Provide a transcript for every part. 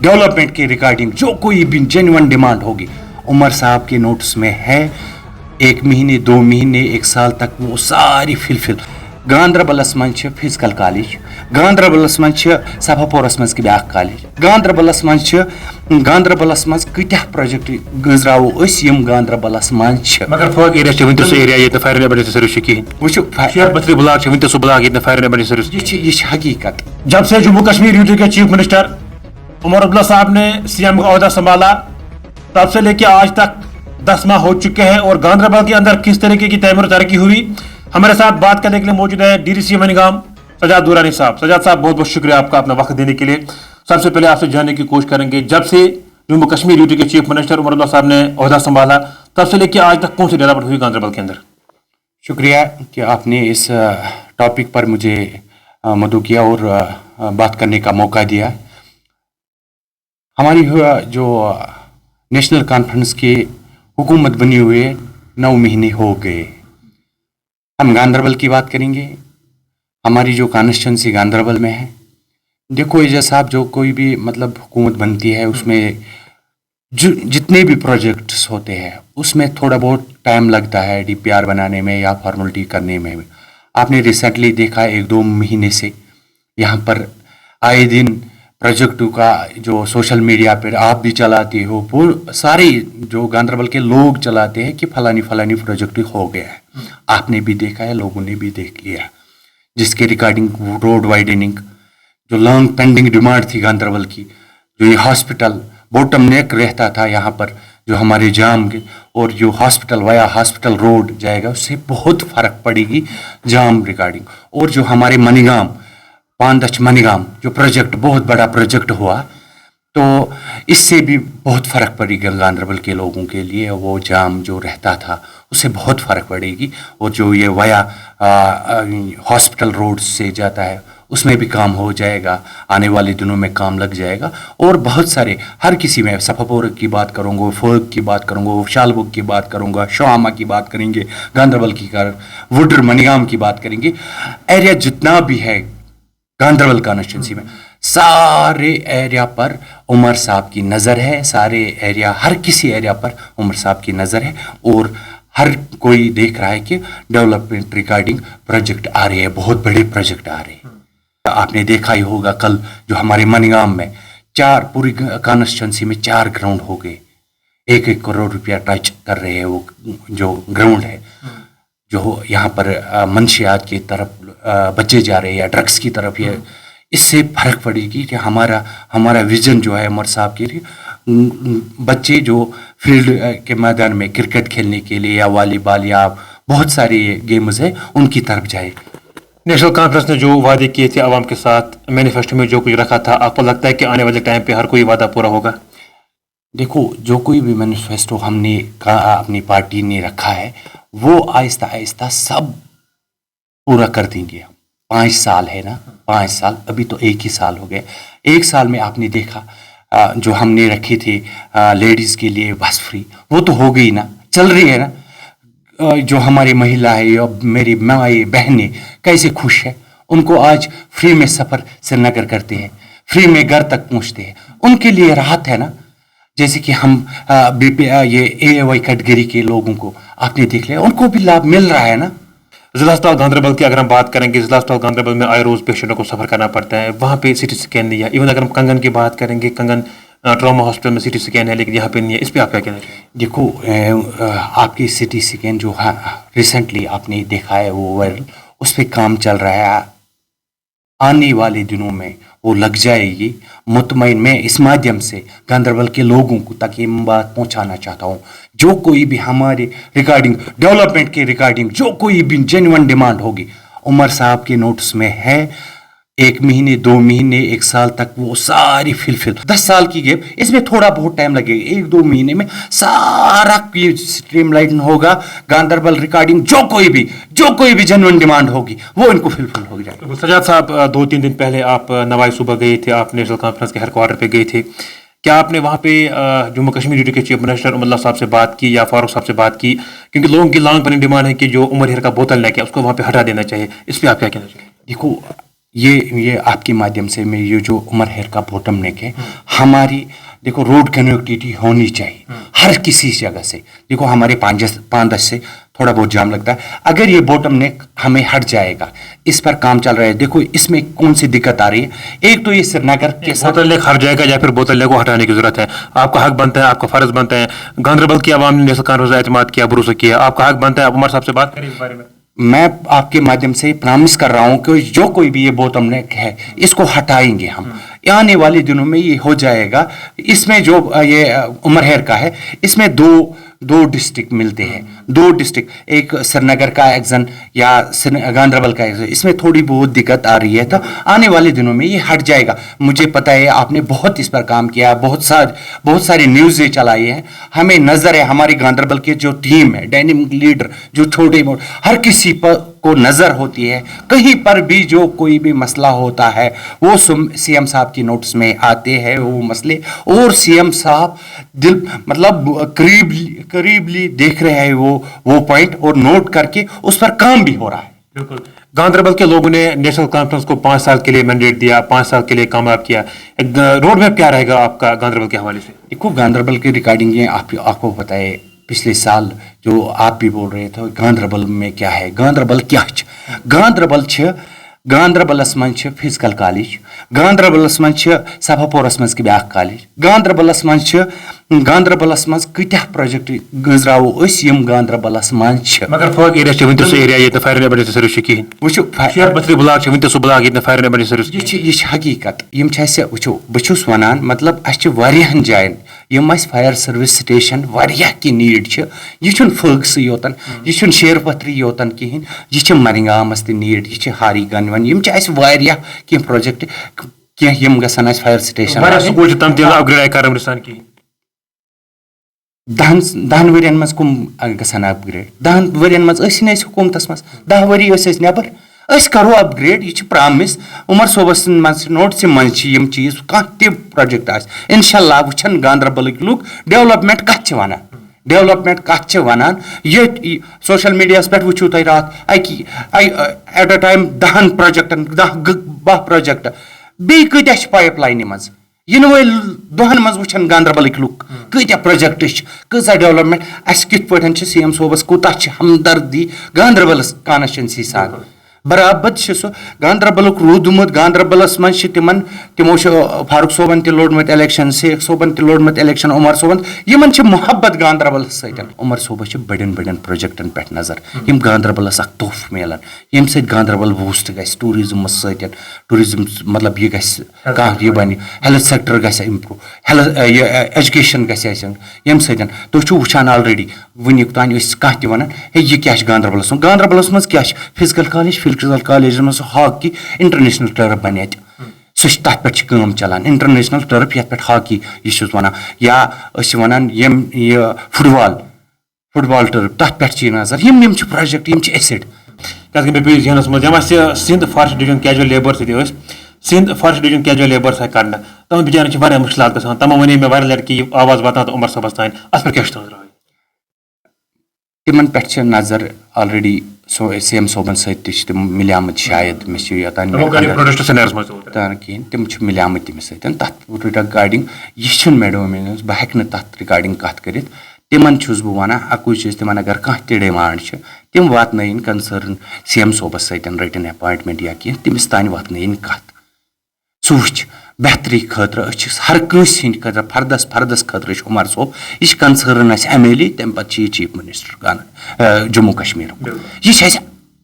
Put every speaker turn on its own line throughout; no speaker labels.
Development के regarding जो कोई भी जेन्युइन डिमांड होगी उमर साहब के नोटिस में है। 1 महीने 2 महीने 1 साल तक वो सारी फिलफिल गांधरबलस मज फिजिकल कॉलेज, गांधरबलस मज सफापोरस मज ब्याक कॉलेज, गांधरबलस मज कत्या प्रोजेक्ट गजरावो यम गांधरबलस मज
मगर फोक एरिया वन सो एरिया ये फायर एंड इमरजेंसी सर्विस कहीं
वो
शेयर बथरी ब्लॉक वन सो ब्लॉक ये फायर एंड इमरजेंसी सर्विस
ये हकीकत।
जब से जम्मू कश्मीर यूटी के चीफ मिनिस्टर उमर अब्दुल्ला साहब ने सीएम का ओहदा संभाला तब से लेकर आज तक 10 माह हो चुके हैं और गांधरबल के अंदर किस तरीके की तैमूर तरक्की हुई, हमारे साथ बात करने के लिए मौजूद है डीडीसी मनीगाम सजाद दुरानी साहब। सजाद साहब बहुत बहुत शुक्रिया आपका अपना वक्त देने के लिए। सबसे पहले आपसे जानने की कोशिश करेंगे, जब से जम्मू कश्मीर यूटी के चीफ मिनिस्टर उमर अब्दुल्ला साहब ने ओहदा संभाला तब से लेकर आज तक कौन सी डेवलपमेंट हुई गांधरबल के अंदर?
शुक्रिया कि आपने इस टॉपिक पर मुझे मदऊ किया और बात करने का मौका दिया। हमारी जो नेशनल कॉन्फ्रेंस की हुकूमत बनी हुई है 9 महीने हो गए। हम गांधरबल की बात करेंगे। हमारी जो कॉन्स्टिट्यूंसी गांधरबल में है, देखो एजाज साहब, जो कोई भी मतलब हुकूमत बनती है उसमें जितने भी प्रोजेक्ट्स होते हैं उसमें थोड़ा बहुत टाइम लगता है डीपीआर बनाने में या फॉर्मेलिटी करने में। आपने रिसेंटली देखा 1-2 महीने से यहाँ पर आए दिन प्रोजेक्टों का जो सोशल मीडिया पर आप भी चलाते हो, वो सारे जो गांधरबल के लोग चलाते हैं कि फलानी फलानी प्रोजेक्ट हो गया है। आपने भी देखा है, लोगों ने भी देख लिया, जिसके रिगार्डिंग रोड वाइडनिंग जो लॉन्ग पेंडिंग डिमांड थी गांधरबल की, जो ये हॉस्पिटल बॉटम नेक रहता था यहाँ पर जो हमारे जाम के, और जो हॉस्पिटल वाया हॉस्पिटल रोड जाएगा उससे बहुत फ़र्क पड़ेगी जाम रिगार्डिंग। और जो हमारे मनीगाम पानदच मनीगाम जो प्रोजेक्ट बहुत बड़ा प्रोजेक्ट हुआ, तो इससे भी बहुत फ़र्क पड़ेगा गांधरबल के लोगों के लिए। वो जाम जो रहता था उससे बहुत फ़र्क पड़ेगी। और जो ये वाया हॉस्पिटल रोड से जाता है उसमें भी काम हो जाएगा, आने वाले दिनों में काम लग जाएगा। और बहुत सारे हर किसी में सफापोर की बात करूँगा, फोक की बात करूँगा, शालबुग की बात करूँगा, शोआमा की बात करेंगे, गांधरबल की वुडर मनीगाम की बात करेंगे। एरिया जितना भी है गांधरबल कॉन्स्टिट्यूंसी में सारे एरिया पर उमर साहब की नज़र है, सारे एरिया हर किसी एरिया पर उमर साहब की नज़र है। और हर कोई देख रहा है कि डेवलपमेंट रिगार्डिंग प्रोजेक्ट आ रहे हैं, बहुत बड़े प्रोजेक्ट आ रहे हैं। आपने देखा ही होगा कल जो हमारे मनीगाम में 4 पूरी कॉन्स्टिट्यूंसी में 4 ग्राउंड हो गए, 1-1 करोड़ रुपया टच कर रहे हैं वो जो ग्राउंड है। जो यहाँ पर मंशियात की तरफ बच्चे जा रहे हैं या ड्रग्स की तरफ, ये इससे फ़र्क पड़ेगी कि हमारा विज़न जो है उमर साहब के लिए, बच्चे जो फील्ड के मैदान में क्रिकेट खेलने के लिए या वॉलीबॉल या बहुत सारे गेम्स हैं उनकी तरफ जाए।
नेशनल कॉन्फ्रेंस ने जो वादे किए थे आवाम के साथ, मैनिफेस्टो में जो कुछ रखा था, आपको लगता है कि आने वाले टाइम पे हर कोई वादा पूरा होगा?
देखो, जो कोई भी मैनिफेस्टो हमने कहा अपनी पार्टी ने रखा है वो आहिस्ता आहिस्ता सब पूरा कर देंगे। 5 साल है ना, 5 साल, अभी तो 1 ही साल हो गए। 1 साल में आपने देखा जो हमने रखे थे लेडीज़ के लिए बस फ्री, वो तो हो गई ना, चल रही है ना। जो हमारी महिला है या मेरी माँ बहनें कैसे खुश है, उनको आज फ्री में सफ़र श्रीनगर करते हैं, फ्री में घर तक पहुँचते हैं, उनके लिए राहत है ना। जैसे कि हम ये AAY कैटेगरी के लोगों को आपने देख लिया, उनको भी लाभ मिल रहा है ना।
जिला अस्पताल गांधरबल की अगर हम बात करेंगे, जिला अस्पताल गांधरबल में आए रोज़ पेशेंटों को सफ़र करना पड़ता है, वहाँ पे CT स्कैन नहीं है। इवन अगर हम कंगन की बात करेंगे, कंगन ट्रॉमा हॉस्पिटल में CT स्कैन है लेकिन यहाँ पे नहीं है। इस पर आप क्या कहना चाहिए?
देखो, आपकी CT स्कैन जो रिसेंटली आपने देखा है वो वायरल, उस पर काम चल रहा है, आने वाले दिनों में वो लग जाएगी। मुतमईन मैं इस माध्यम से गांधरबल के लोगों को तक ये बात पहुंचाना चाहता हूँ, जो कोई भी हमारे रिगार्डिंग डेवलपमेंट के रिगार्डिंग जो कोई भी जेन्युइन डिमांड होगी उमर साहब के नोटिस में है। 1 महीने 2 महीने 1 साल तक वो सारी फिलफिल 10 साल की गेप, इसमें थोड़ा बहुत टाइम लगेगा। 1-2 महीने में सारा स्ट्रीमलाइन होगा गांधरबल रिगार्डिंग जो कोई भी जेन्युइन डिमांड होगी वो इनको फिलफिल हो जाएगी।
सजाद साहब, 2-3 दिन पहले आप नवाई सूबा गए थे, आप नेशनल कॉन्फ्रेंस के हेडक्वार्टर पे गए थे। क्या आपने वहाँ पे जम्मू कश्मीर यूटी के चीफ मिनिस्टर उमर साहब से बात की या फारूक साहब से बात की? क्योंकि लोगों की लॉन्ग पेंडिंग डिमांड है कि जो उमर हेयर का बोतल लेके उसको वहाँ पे हटा देना चाहिए। इस पर आप क्या कहना चाहिए?
देखो, ये आपके माध्यम से मैं ये जो उमर हेर का बॉटम नेक है, हमारी देखो रोड कनेक्टिविटी होनी चाहिए हर किसी जगह से। देखो हमारे 5-10 से थोड़ा बहुत जाम लगता है, अगर ये बॉटम नेक हमें हट जाएगा, इस पर काम चल रहा है। देखो इसमें कौन सी दिक्कत आ रही है, एक तो ये श्रीनगर के साथ
बोतल नेक हट जाएगा या फिर बोतल नेक को हटाने की जरूरत है। आपका हक बनता है, आपका फर्ज बनता है। गांधरबल की आवाम ने नेशनल कॉन्फ्रेंस पर एतमाद किया, भरोसा किया, आपका हक बनता है। आप उमर साहब से बात करें इस बारे में।
मैं आपके माध्यम से प्रॉमिस कर रहा हूं कि जो कोई भी ये बॉटम नेक है इसको हटाएंगे हम। आने वाले दिनों में ये हो जाएगा। इसमें जो ये उमर हेर का है, इसमें दो डिस्ट्रिक्ट मिलते हैं, 2 डिस्ट्रिक्ट, एक श्रीनगर का एक्शन या गांधरबल का एक्शन, इसमें थोड़ी बहुत दिक्कत आ रही है। तो आने वाले दिनों में ये हट जाएगा। मुझे पता है आपने बहुत इस पर काम किया, बहुत सारी न्यूज़ें चलाई हैं। हमें नज़र है, हमारी गांधरबल की जो टीम है, डायनेमिक लीडर, जो छोटे मोटे हर किसी पर को नज़र होती है। कहीं पर भी जो कोई भी मसला होता है वो सीएम साहब की नोटिस में आते हैं वो मसले, और सीएम साहब दिल मतलब करीबली देख रहे हैं वो पॉइंट और नोट करके उस पर काम भी हो रहा है।
बिल्कुल। गांधरबल के लोगों ने नेशनल कॉन्फ्रेंस को 5 साल के लिए मैंडेट दिया, 5 साल के लिए कामयाब किया। रोड मैप क्या रहेगा आपका गांधरबल के हवाले से?
देखो गांधरबल की रिकॉर्डिंग है, आपको पता है पिछले साल जो आप भी बोल रहे थे गांधरबल में क्या है, गांधरबल क्या है। गांधरबलस मं फिजिकल कॉलेज, गांधरबलस मं सफापोरस मं ब्या कॉलेज, गांधरबलस मं कत्या प्रोजेक्ट गंजरावो गांधरबलस मं।
मगर फोक एरिया वन सो एरिया ये फायर एंड इमरजेंसी सर्विस कहीं वो शेयर बथरी ब्लॉक वन सो ब्लॉक ये फायर एंड इमरजेंसी सर्विस
ये हकीकत वो बहुत वनान मतलब अहन जायन यम फायर सर्विस स्टेशन वारिया की नीड यह फोगस योतन यह शेर पथरी योतन कहें यह मरिंगामस नीड यह हारी गन वन यम कह प्रोजेक्ट कह गसन फायर स्टेशन
स्कूल तम अपग्रेड कर अमृतसर की
10 वरियन मज कम गसन अपग्रेड 10 वरियन मज हुकूमतस मज 10 वरी नबर करो अपग्रेड यह प्रामिस उमर सोबस मज नोटिस मज चीज कह ति प्रोजेक्ट इंशाल्लाह वुचन गांधरबल लुक डेवलपमेंट कत वनान ये सोशल मीडिया पे वो तुम रात एट अ टाइम 10 प्रोजेक्टन 10 प्रोजेक्ट बी कत्या पाइप लाइन मज इन वल दोहन मज वुचन गांधरबल लुक कत्या प्रोजेक्ट कजा डेवलपमेंट अस कित पे सीएम सोबस कूता हमदर्दी गांधरबल कॉन्स्टिट्यूंसी सान बराबर सह गांधरबल रूदमुत गांधरबलस मं तमो फारूक सोबन लोड़मत इलेक्शन शेख सोबन लोड़मत इलेक्शन उमर सोबन इन मोहब्बत गांधरबल उमर सोबस बड़न बड़न प्रोजेक्टन पे नजर यम गांधरबलस तोहफ मिलान यम सत गांधरबल बूस्ट गस टूरिज्मस टूरिज्म मतलब यह गह बन हेल्थ सेक्टर गस इम्प्रूव एजुकेशन गस यम सत तुम वुचान ऑलरेडी वनिक तान कह वन यह क्या गांधरबलस मं क्या फिजिकल कॉलेज फिजिकल कॉलेज मं हॉकी इंटरनेशनल टर्फ बन सह तथ पे चलान इंटरनेशनल टर्फ ये पे हॉकी यह वन या वन यम फुटबॉल टर्फ तथ पे नजर यम प्रोजेक्ट यम एसिड
जहनस मज Sindh forest division casual labour Sindh forest division casual labour कर तम बिचार मुश्किल ग तमो वन मे वारिया लड़की आवाज वातान तो उमर सबस तान अत पे क्या
तिमन पे नजर ऑलरेडी सीएम सोबन सत मिलियामत शायद मे योतान कहें तम मिलियामत तमिस तथ रिकॉर्डिंग यह मे डोमिनस बह हेक तथ रिकॉर्डिंग कत कर तिमन बह वन अकु चीज तिमन अगर कह ति डिमांड तम वातन कंसर्न सीएम सोबस सत रटन अपॉइंटमेंट या कह तमिस तान वातन कत सह वुच बेहतरी खतर हर कंस हिंद खतर फर्दस खतर उमर सोब यह कंसर्न MLA तम पे चीफ मिनिस्टर जम्मू कश्मीर यह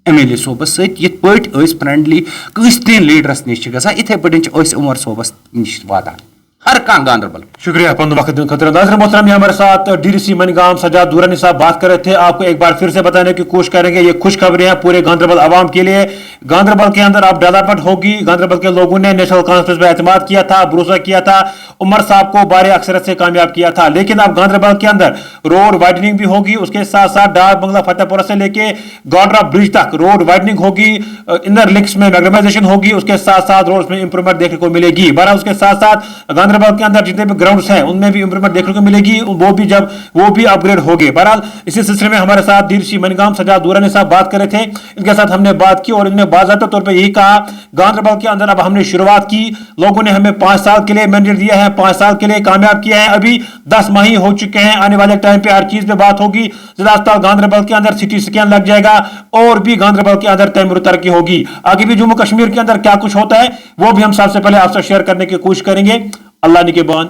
MLA सोबस सत फ्रेंडली कंस लीडरस नश इथे पे उमर सोबस नश वातान हर कहाँ गांधरबल।
शुक्रिया अपन वक्त खतर। नाज़रीन मोहतरम हमारे साथ DDC मनिगाम सजाद दुरानी साहब बात कर रहे थे। आपको एक बार फिर से बताने की कोशिश करेंगे, ये खुशखबरी है पूरे गांधरबल आवाम के लिए। गांधरबल के अंदर अब डेवलपमेंट होगी। गांधरबल के लोगों ने नेशनल कॉन्फ्रेंस पर एतमाद किया था, भरोसा किया था, उमर साहब को बारे अक्सरत से कामयाब किया था। लेकिन अब गांधरबल के अंदर रोड वाइडनिंग भी होगी, उसके साथ साथ डाक बंगला फतेहपुरा से लेके गोंडरा ब्रिज तक रोड वाइडनिंग होगी, इनर लिंक्स में मैग्नेटाइजेशन होगी, उसके साथ साथ रोड्स में इंप्रूवमेंट देखने को मिलेगी। बहरहाल उसके साथ साथ गांधरबल के अंदर जितने भी ग्राउंड्स हैं उनमें भी इंप्रूवमेंट देखने को मिलेगी, वो भी अपग्रेड हो गए। बहरहाल इसी सिलसिले में हमारे साथ दीरशी मनगाम सजाद दुरानी साहब बात कर रहे थे, इनके साथ हमने बात की और इन्होंने बाज़ाब्ता तौर पर यही कहा गांधरबल के अंदर अब हमने शुरुआत की, लोगों ने हमें 5 साल के लिए मैंडेट दिया है, 5 साल के लिए कामयाब किया है, अभी 10 माह ही हो चुके हैं, आने वाले टाइम पे हर चीज पे बात होगी। जिला अस्पताल गांधरबल के अंदर सिटी स्कैन लग जाएगा और भी गांधरबल के अंदर तैमूर तरक्की होगी। आगे भी जम्मू कश्मीर के अंदर क्या कुछ होता है वो भी हम सबसे पहले आपसे शेयर करने की कोशिश करेंगे। अल्लाह निगहबान।